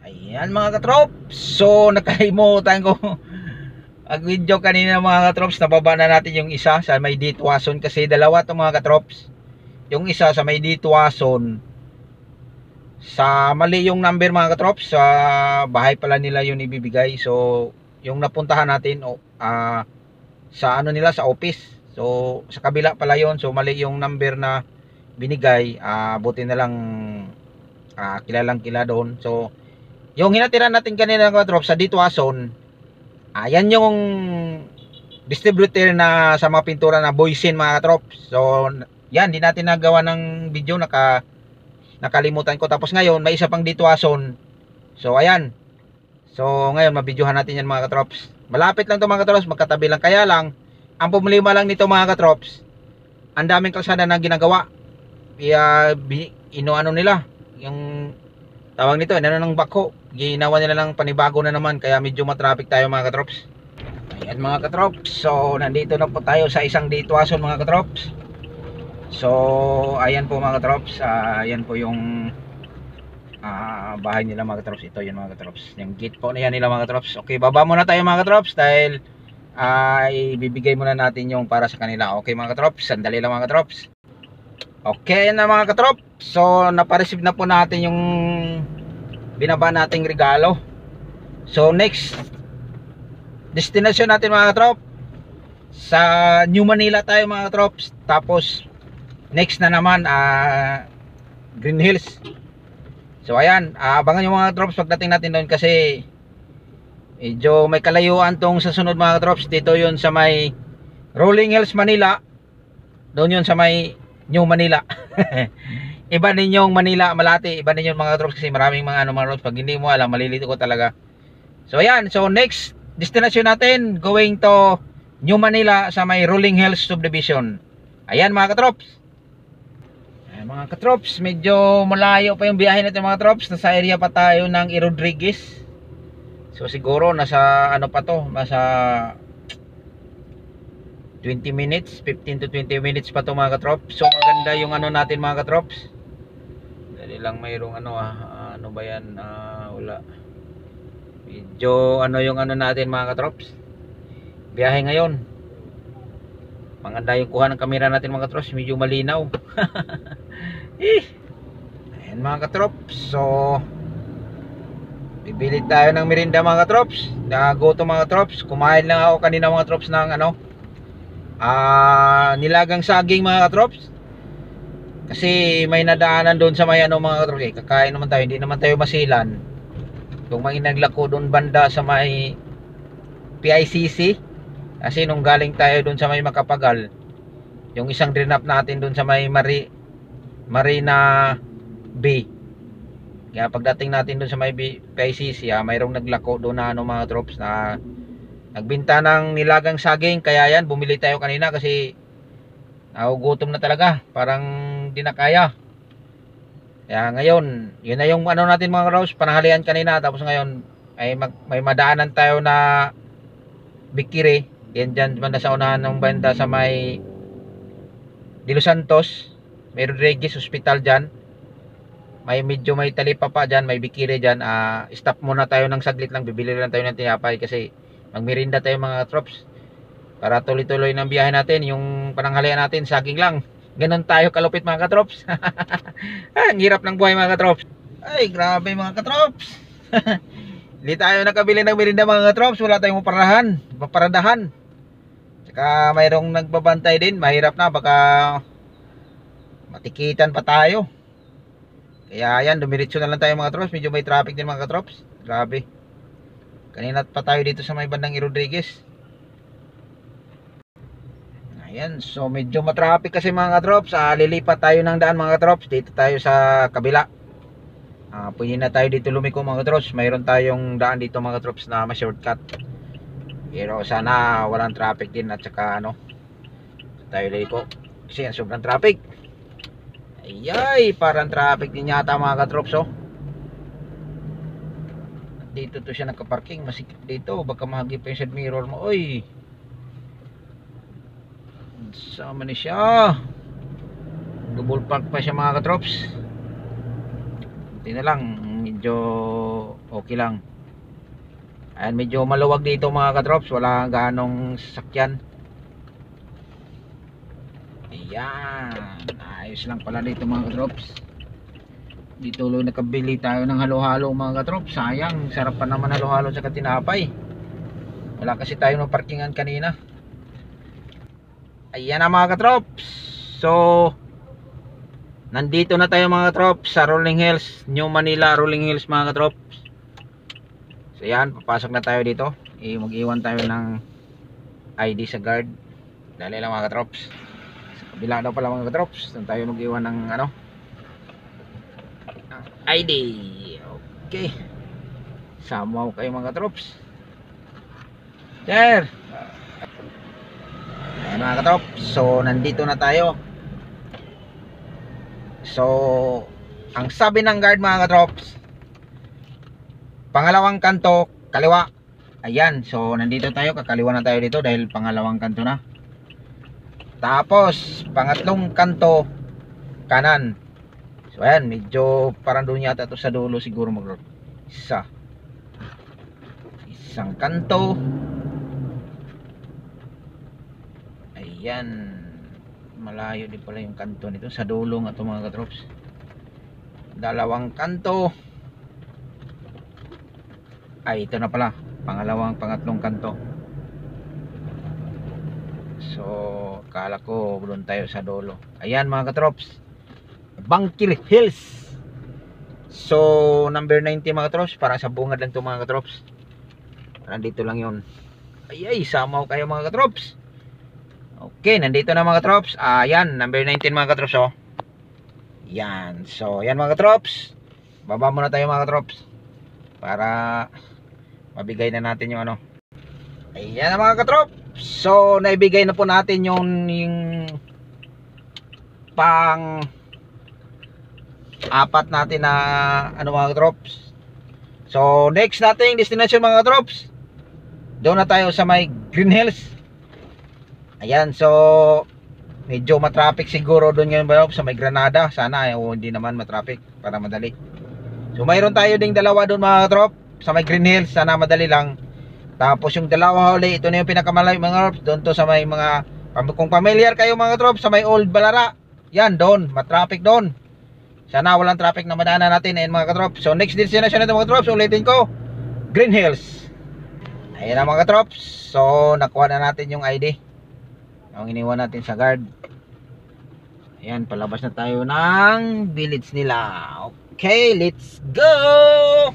Ayan mga katrop. So nakalimutan ko ang video kanina mga katrops. Nababa na natin yung isa sa may Ditwason. Kasi dalawa to mga katrops. Yung isa sa may Ditwason, sa mali yung number mga katrops. Sa bahay pala nila yun ibibigay. So yung napuntahan natin sa ano nila, sa office. So sa kabila pala yun. So mali yung number na binigay. Buti na lang kilalang kila doon. So yung hinatiran natin kanina mga katrops sa Ditwason, ayan yung distributor na sa mga pintura na Boysen mga katrops. So yan, di natin nagawa ng video, nakalimutan ko. Tapos ngayon may isa pang Ditwason. So ayan. So ngayon mabidyohan natin yan mga katrops. Malapit lang to mga katrops, magkatabi lang. Kaya lang ang problema lang nito mga katrops, ang daming kalsada na ginagawa. Kaya inoano nila yung tawag nito, ano ng bako. Ginawa nila ng panibago na naman. Kaya medyo matraffic tayo mga katrops. Ayan mga katrops. So nandito na po tayo sa isang Ditwason mga katrops. So ayan po mga katrops. Ayan po yung bahay nila mga katrops. Ito yun mga katrops. Yung gate po na yan nila mga katrops. Okay, baba muna tayo mga katrops. Dahil ibibigay muna natin yung para sa kanila. Okay mga katrops, sandali lang mga katrops. Okay na mga katrop. So napareceive na po natin yung binaba nating regalo. So next destination natin mga katrop, sa New Manila tayo mga katrop. Tapos next na naman Green Hills. So ayan, abangan yung mga katrops pagdating natin doon. Kasi medyo may kalayuan tong sa sunod mga katrops. Dito yun sa may Rolling Hills Manila. Doon yun sa may New Manila. Iba din yung Manila, Malate. Iba din yung mga katrops kasi maraming mga mga roads. Pag hindi mo alam, malilito ko talaga. So ayan, so next destination natin, going to New Manila sa may Rolling Hills Subdivision. Ayan mga katrops. Ayan mga katrops, medyo malayo pa yung biyahe natin mga katrops. Nasa area pa tayo ng E. Rodriguez. So siguro nasa ano pa to, nasa 20 minutes, 15 to 20 minutes pa to mga katrops. So maganda yung ano natin mga katrops. Dali lang mayroong ano ano ba yan, wala. Medyo ano yung ano natin mga katrops, biyahe ngayon. Maganda yung kuha ng kamera natin mga katrops, medyo malinaw. Ayan mga katrops. So bibili tayo ng merinda mga katrops. Go to mga katrops. Kumain lang ako kanina mga katrops ng ano, nilagang saging mga katrops. Kasi may nadaanan doon sa may ano mga katrops. Kakain naman tayo, hindi naman tayo masilan. Kung may naglako doon banda sa may PICC. Kasi nung galing tayo doon sa may Makapagal, yung isang drinap natin doon sa may Marina Bay. Kaya pagdating natin doon sa may PICC, mayroong naglako doon na ano mga katrops, na nagbenta ng nilagang saging. Kaya yan, bumili tayo kanina kasi gutom na talaga, parang di na kaya. Kaya ngayon, yun na yung ano natin mga katrops, pananghalian kanina. Tapos ngayon ay may madaanan tayo na bikiri. Yan dyan banda sa unahan ng banda sa may De Los Santos, may Rodriguez Hospital dyan. Medyo may talipa pa dyan, may bikiri dyan. Stop muna tayo ng saglit lang, bibili lang tayo ng tinapay kasi magmerinda tayo mga katrops, para tuloy-tuloy ng biyahe natin. Yung pananghalian natin saging lang. Ganon tayo kalupit mga katrops. Ang hirap ng buhay mga katrops. Ay grabe mga katrops. Hindi tayo nakabili ng merinda mga katrops, wala tayong maparadahan. Tsaka mayroong nagbabantay din, mahirap na, baka matikitan pa tayo. Kaya yan, dumiretso na lang tayo mga katrops. Medyo may traffic din mga katrops, grabe. Kanina pa tayo dito sa may bandang E. Rodriguez. Ayan, so medyo matraffic kasi mga katrops. Lilipat tayo ng daan mga katrops. Dito tayo sa kabila. Pwede na tayo dito lumiko mga katrops. Mayroon tayong daan dito mga katrops na ma-shortcut. Pero sana walang traffic din. At saka ano, tayo liko kasi sobrang traffic. Ayay, parang traffic din yata mga katrops. Dito to siya nakaparking. Masikip dito, baka mahagip pa yung side mirror mo. Oy, sama ni siya, double park pa siya mga katrops. Hindi na lang, medyo okay lang. Ayan, medyo maluwag dito mga katrops, wala ganong sasakyan. Ayan, ayos lang pala dito mga katrops. Di tuloy nakabili tayo ng halo-halo mga katrops. Sayang, sarap pa naman halo-halo sa katinapay. Wala kasi tayo ng parkingan kanina. Ayan na mga katrops. So nandito na tayo mga katrops sa Rolling Hills, New Manila Rolling Hills mga katrops. So yan, papasok na tayo dito. Mag-iwan tayo ng ID sa guard. Dali lang mga katrops. Sa kabila daw pala mga katrops, doon tayo mag-iwan ng ID. Okay, samaw kayo mga katrops. Sir, ayan mga katrops. So nandito na tayo. So ang sabi ng guard mga katrops, pangalawang kanto kaliwa. Ayan, so nandito tayo, kakaliwa na tayo dito dahil pangalawang kanto na. Tapos pangatlong kanto kanan. So ayan, medyo parang doon yata ito sa dulo siguro mag isang kanto. Ayan, malayo din pala yung kanto nito, sa dulo nga ito mga katrops. Dalawang kanto. Ay, ito na pala, pangatlong kanto. So kala ko doon tayo sa dulo. Ayan mga katrops, Bangkir Hills. So number 90 mga katrops, para sa bungad lang ito mga katrops. Nandito lang yun. Ay, samaw kayo mga katrops. Okay, nandito na mga katrops. Ayan, number 19 mga katrops oh. Yan, so yan mga katrops. Baba muna tayo mga katrops para mabigay na natin yung ayan na mga katrops. So naibigay na po natin yung pang apat natin na mga katrops. So next nating destination mga katrops, doon na tayo sa may Green Hills. Ayan, so medyo matraffic siguro doon ngayon ba sa may Granada. Sana hindi naman matraffic para madali. So mayroon tayo ding dalawa doon mga katrops sa may Green Hills, sana madali lang. Tapos yung dalawa huli, ito na yung pinakamalayo mga katrops, doon to sa may mga, kung familiar kayo mga katrops sa may Old Balara, yan doon, matraffic doon. Sana walang traffic na madaanan natin mga katrops. So next destination natin mga katrops, ulitin ko, Green Hills. Ayan na mga katrops. So nakuha na natin yung ID, yung iniwan natin sa guard. Ayan, palabas na tayo ng village nila. Okay, let's go!